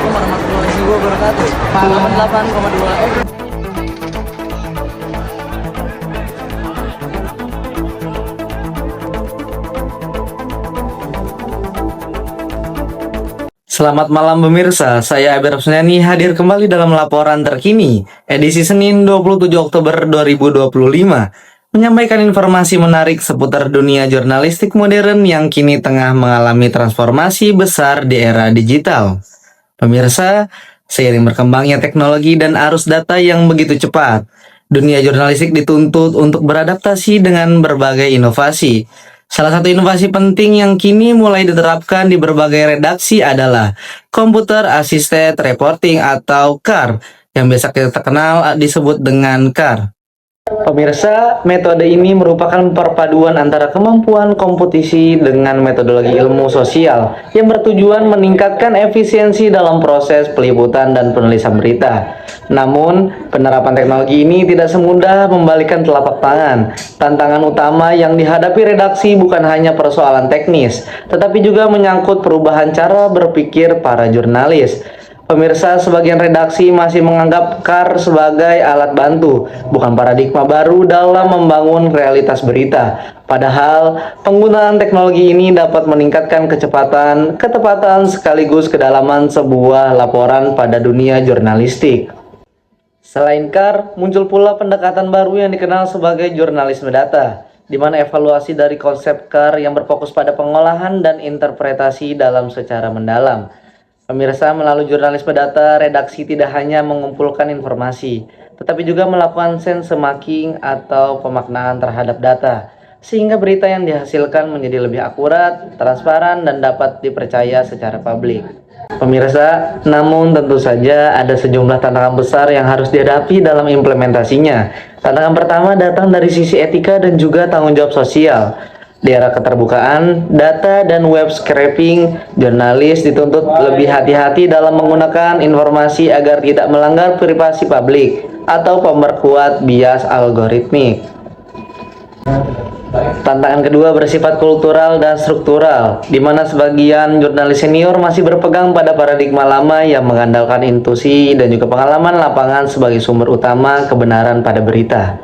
Assalamualaikum warahmatullahi wabarakatuh. 8,2 FM. Selamat malam pemirsa, saya Abir Rapsnani hadir kembali dalam laporan terkini edisi Senin 27 Oktober 2025 menyampaikan informasi menarik seputar dunia jurnalistik modern yang kini tengah mengalami transformasi besar di era digital. Pemirsa, seiring berkembangnya teknologi dan arus data yang begitu cepat, dunia jurnalistik dituntut untuk beradaptasi dengan berbagai inovasi. Salah satu inovasi penting yang kini mulai diterapkan di berbagai redaksi adalah Computer Assisted Reporting atau CAR, yang biasa kita kenal disebut dengan CAR. Pemirsa, metode ini merupakan perpaduan antara kemampuan komputasi dengan metodologi ilmu sosial yang bertujuan meningkatkan efisiensi dalam proses peliputan dan penulisan berita. Namun, penerapan teknologi ini tidak semudah membalikkan telapak tangan. Tantangan utama yang dihadapi redaksi bukan hanya persoalan teknis, tetapi juga menyangkut perubahan cara berpikir para jurnalis. Pemirsa, sebagian redaksi masih menganggap CAR sebagai alat bantu, bukan paradigma baru dalam membangun realitas berita. Padahal, penggunaan teknologi ini dapat meningkatkan kecepatan, ketepatan, sekaligus kedalaman sebuah laporan pada dunia jurnalistik. Selain CAR, muncul pula pendekatan baru yang dikenal sebagai jurnalisme data, di mana evaluasi dari konsep CAR yang berfokus pada pengolahan dan interpretasi dalam secara mendalam. Pemirsa, melalui jurnalisme data, redaksi tidak hanya mengumpulkan informasi, tetapi juga melakukan sense making atau pemaknaan terhadap data, sehingga berita yang dihasilkan menjadi lebih akurat, transparan, dan dapat dipercaya secara publik. Pemirsa, namun tentu saja ada sejumlah tantangan besar yang harus dihadapi dalam implementasinya. Tantangan pertama datang dari sisi etika dan juga tanggung jawab sosial. Di era keterbukaan, data dan web scraping, jurnalis dituntut lebih hati-hati dalam menggunakan informasi agar tidak melanggar privasi publik atau memperkuat bias algoritmik. Tantangan kedua bersifat kultural dan struktural, di mana sebagian jurnalis senior masih berpegang pada paradigma lama yang mengandalkan intuisi dan juga pengalaman lapangan sebagai sumber utama kebenaran pada berita.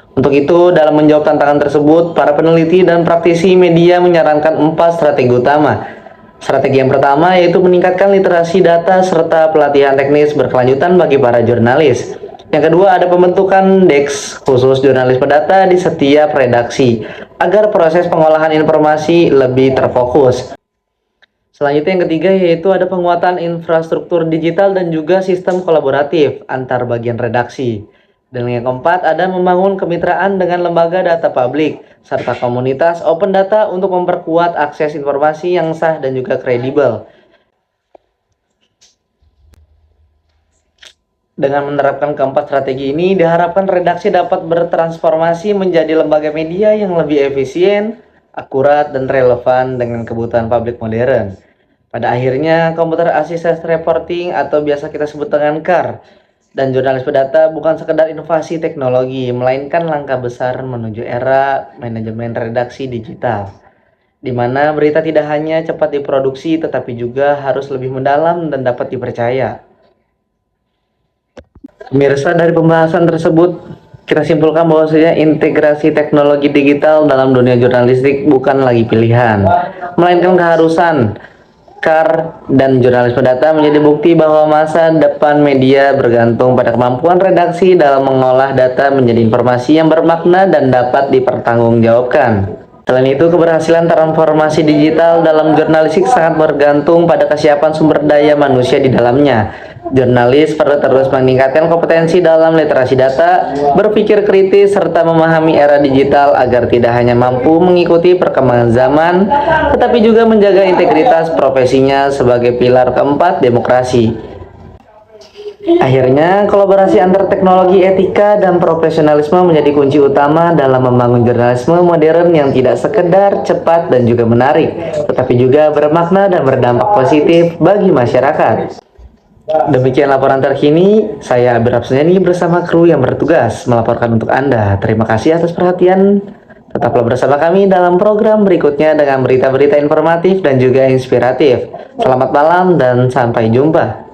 Untuk itu, dalam menjawab tantangan tersebut, para peneliti dan praktisi media menyarankan 4 strategi utama. Strategi yang pertama yaitu meningkatkan literasi data serta pelatihan teknis berkelanjutan bagi para jurnalis. Yang kedua, ada pembentukan desk khusus jurnalisme data di setiap redaksi, agar proses pengolahan informasi lebih terfokus. Selanjutnya yang ketiga yaitu ada penguatan infrastruktur digital dan juga sistem kolaboratif antar bagian redaksi. Dan yang keempat ada membangun kemitraan dengan lembaga data publik serta komunitas open data untuk memperkuat akses informasi yang sah dan juga kredibel. Dengan menerapkan keempat strategi ini, diharapkan redaksi dapat bertransformasi menjadi lembaga media yang lebih efisien, akurat, dan relevan dengan kebutuhan publik modern. Pada akhirnya, Computer Assisted Reporting atau biasa kita sebut dengan CAR dan jurnalisme data bukan sekedar inovasi teknologi, melainkan langkah besar menuju era manajemen redaksi digital, di mana berita tidak hanya cepat diproduksi, tetapi juga harus lebih mendalam dan dapat dipercaya. Pemirsa, dari pembahasan tersebut, kita simpulkan bahwasanya integrasi teknologi digital dalam dunia jurnalistik bukan lagi pilihan, melainkan keharusan. CAR dan jurnalisme data menjadi bukti bahwa masa depan media bergantung pada kemampuan redaksi dalam mengolah data menjadi informasi yang bermakna dan dapat dipertanggungjawabkan. Selain itu, keberhasilan transformasi digital dalam jurnalistik sangat bergantung pada kesiapan sumber daya manusia di dalamnya. Jurnalis perlu terus meningkatkan kompetensi dalam literasi data, berpikir kritis, serta memahami era digital agar tidak hanya mampu mengikuti perkembangan zaman, tetapi juga menjaga integritas profesinya sebagai pilar keempat demokrasi. Akhirnya, kolaborasi antar teknologi, etika, dan profesionalisme menjadi kunci utama dalam membangun jurnalisme modern yang tidak sekedar cepat dan juga menarik, tetapi juga bermakna dan berdampak positif bagi masyarakat. Demikian laporan terkini, saya Abir Rapsnani bersama kru yang bertugas melaporkan untuk Anda. Terima kasih atas perhatian. Tetaplah bersama kami dalam program berikutnya dengan berita-berita informatif dan juga inspiratif. Selamat malam dan sampai jumpa.